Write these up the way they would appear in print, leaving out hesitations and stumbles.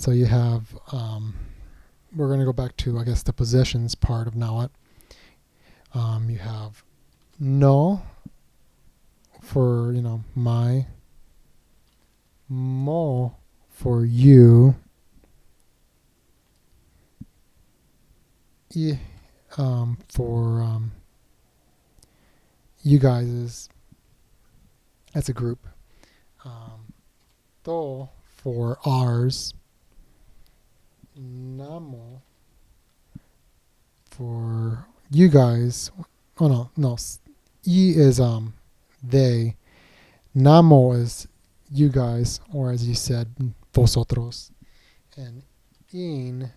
So you have, we're going to go back to, I guess, the possessions part of Nahuatl. You have no for, my, mo for you, y, for you guys as a group, to for ours, namo for you guys. Oh no, y is they, namo is you guys, or as you said, vosotros, and in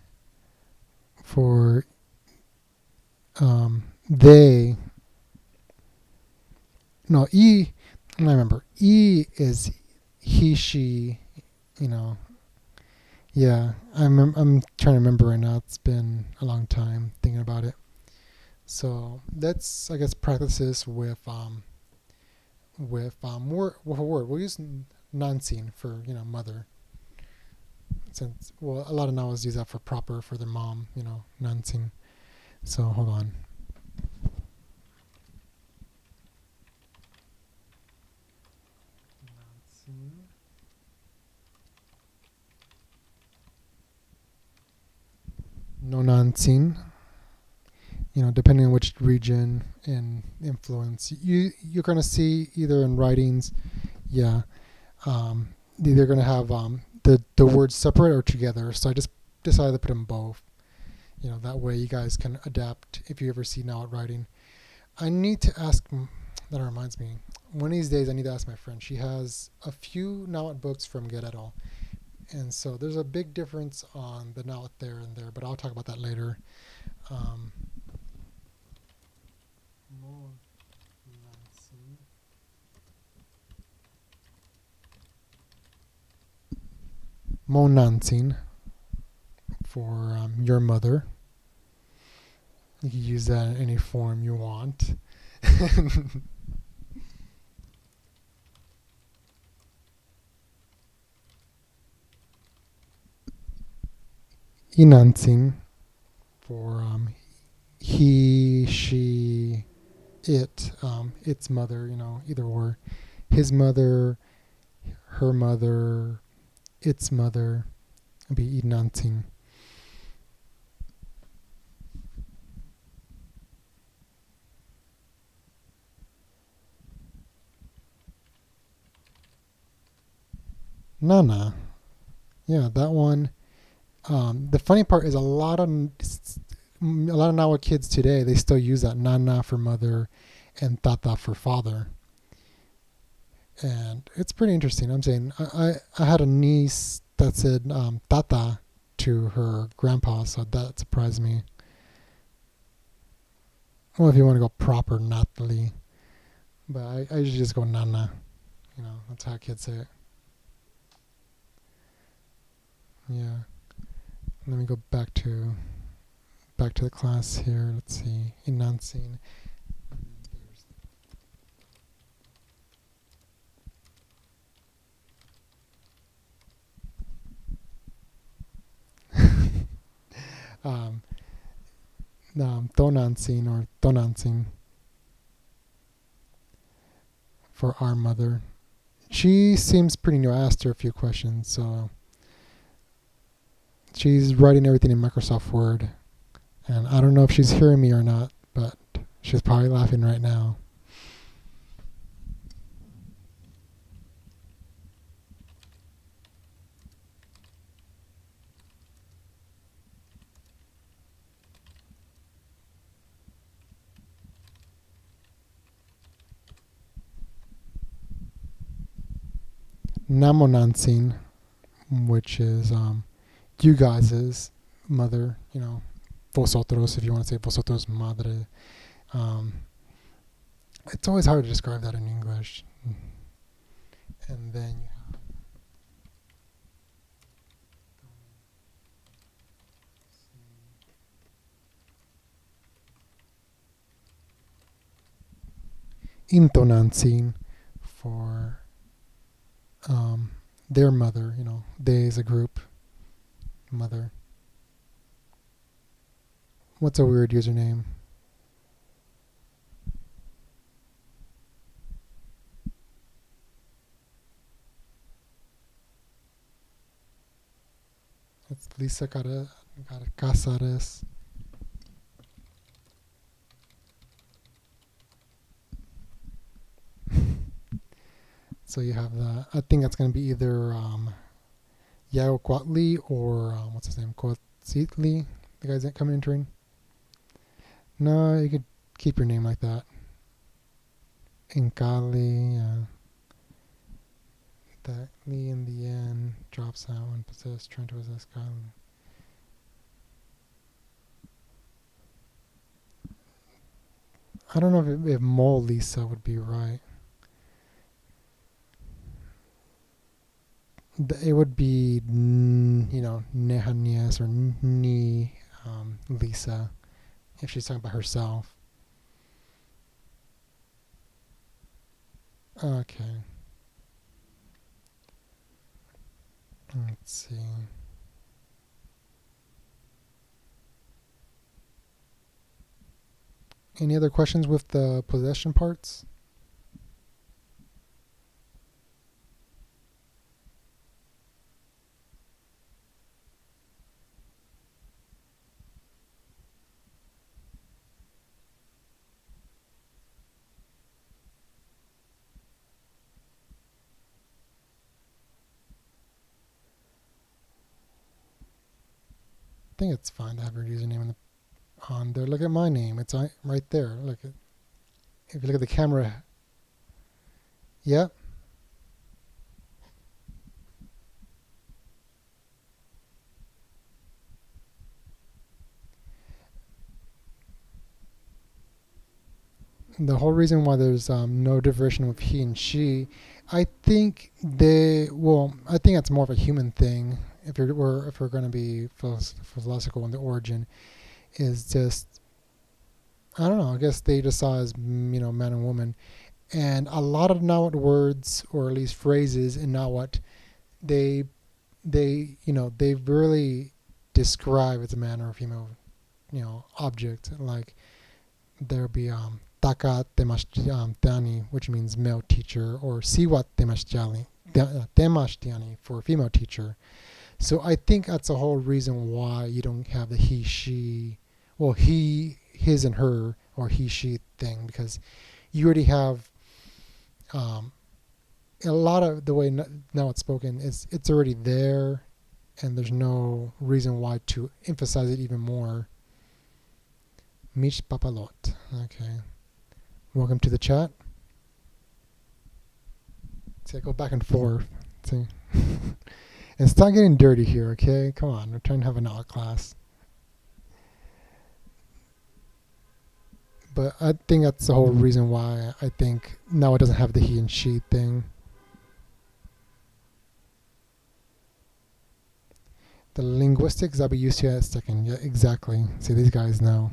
for they. No, I remember. E is he, she. Yeah. I'm trying to remember right now. It's been a long time thinking about it. So let's, I guess, practice this with a word. We'll use nancing for mother. Since a lot of Nahuatls use that for proper for their mom. Nancing. So hold on. No nancing. Depending on which region and influence, you're going to see either in writings, they're going to have the words separate or together. So I just decided to put them both. That way you guys can adapt if you ever see Nahuatl writing. I need to ask. That reminds me. One of these days I need to ask my friend. She has a few Nahuatl books from Guerrero. And so there's a big difference on the Nahuatl there and there, but I'll talk about that later. Monancing for your mother. You can use that in any form you want. Inancing for he, she, it, its mother, either or. His mother, her mother, its mother, would be inancing. Nana. Yeah, that one. The funny part is a lot of Nahuatl kids today, they still use that nana for mother and tata for father. And it's pretty interesting. I'm saying I had a niece that said tata to her grandpa, so that surprised me. Well, if you want to go proper Nathalie, but I usually just go nana. That's how kids say it. Yeah. Let me go back to the class here. Let's see. Enunciating. Tonancing or tonancing for our mother. She seems pretty new. I asked her a few questions, so she's writing everything in Microsoft Word. And I don't know if she's hearing me or not, but she's probably laughing right now. Namonancing, which is you guys' mother, vosotros, if you want to say vosotros madre. It's always hard to describe that in English. And then you have intonancing for their mother, they as a group. Mother. What's a weird username? It's Lisa Casares. So you have that. I think that's going to be either Yao Quatli or what's his name? Quatzitli, the guys that come entering. No, you could keep your name like that. Inkali, that Lee in the end drops out and possess, trying to possess Kali. I don't know if Mo Lisa would be right. It would be, Nehanias or Ni Lisa if she's talking about herself. Okay. Let's see. Any other questions with the possession parts? I think it's fine to have your username on there. Look at my name. It's right there. If you look at the camera. Yep. The whole reason why there's no division with he and she, I think I think that's more of a human thing. If we're going to be philosophical in the origin, is just, I don't know. I guess they just saw as man and woman, and a lot of Nahuatl words, or at least phrases in Nahuatl, they really describe as a man or a female, object. Like there'll be Taka temashtiani, which means male teacher, or Siwat temashtiani for female teacher. So I think that's the whole reason why you don't have the he, she, well, he, his and her, or he, she thing, because you already have a lot of the way now it's spoken, it's already there, and there's no reason why to emphasize it even more. Mich Papalot. Okay. Welcome to the chat. See, I go back and forth. See. And stop getting dirty here, okay? Come on, we're trying to have an art class. But I think that's the whole reason why I think now it doesn't have the he and she thing. The linguistics I'll be used to at second. Yeah, exactly. See, these guys know.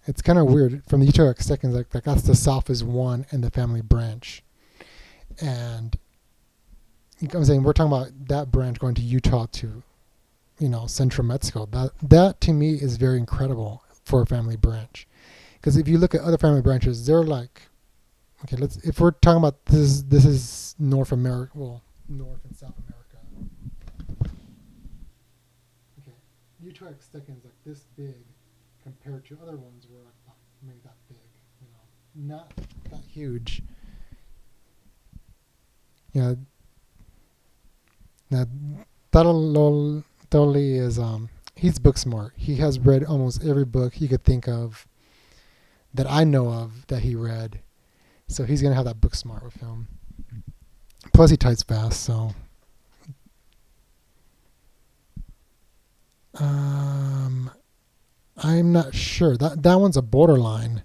It's kind of weird. From the Utah seconds, like that's the South is one and the family branch. And I'm saying we're talking about that branch going to Utah to, central Mexico. That to me is very incredible for a family branch, because if you look at other family branches, they're like, okay, if we're talking about this is North America, well, North and South America. Okay, Utah seconds like this big compared to other ones were like maybe that big, not that huge. Yeah. Now, Toli is he's book smart. He has read almost every book you could think of that I know of that he read. So he's gonna have that book smart with him. Plus he types fast, so I'm not sure. That one's a borderline,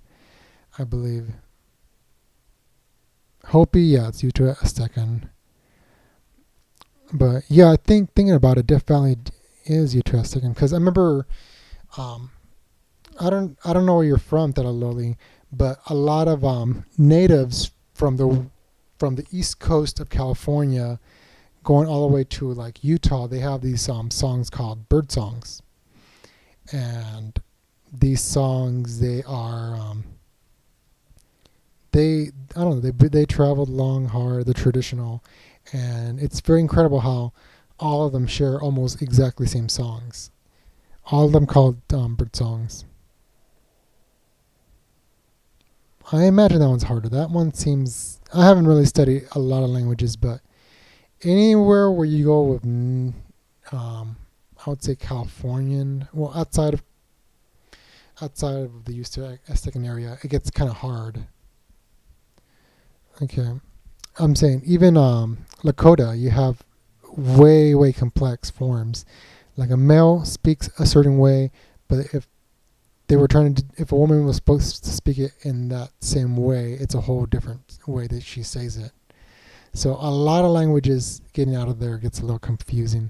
I believe. Hopi, yeah, it's Utah Aztecan. But yeah, I think thinking about it, Death Valley is Utah Aztecan, because I remember, I don't know where you're from, Talaloli, but a lot of natives from the east coast of California going all the way to like Utah, they have these songs called bird songs, and these songs they are they I don't know they traveled long, hard, the traditional, and it's very incredible how all of them share almost exactly the same songs. All of them called bird songs. I imagine that one's harder. That one seems. I haven't really studied a lot of languages, but anywhere where you go with, I would say Californian. Well, outside of the Houston area, it gets kind of hard. Okay, I'm saying even Lakota, you have way complex forms. Like a male speaks a certain way, but if a woman was supposed to speak it in that same way, it's a whole different way that she says it. So a lot of languages getting out of there gets a little confusing.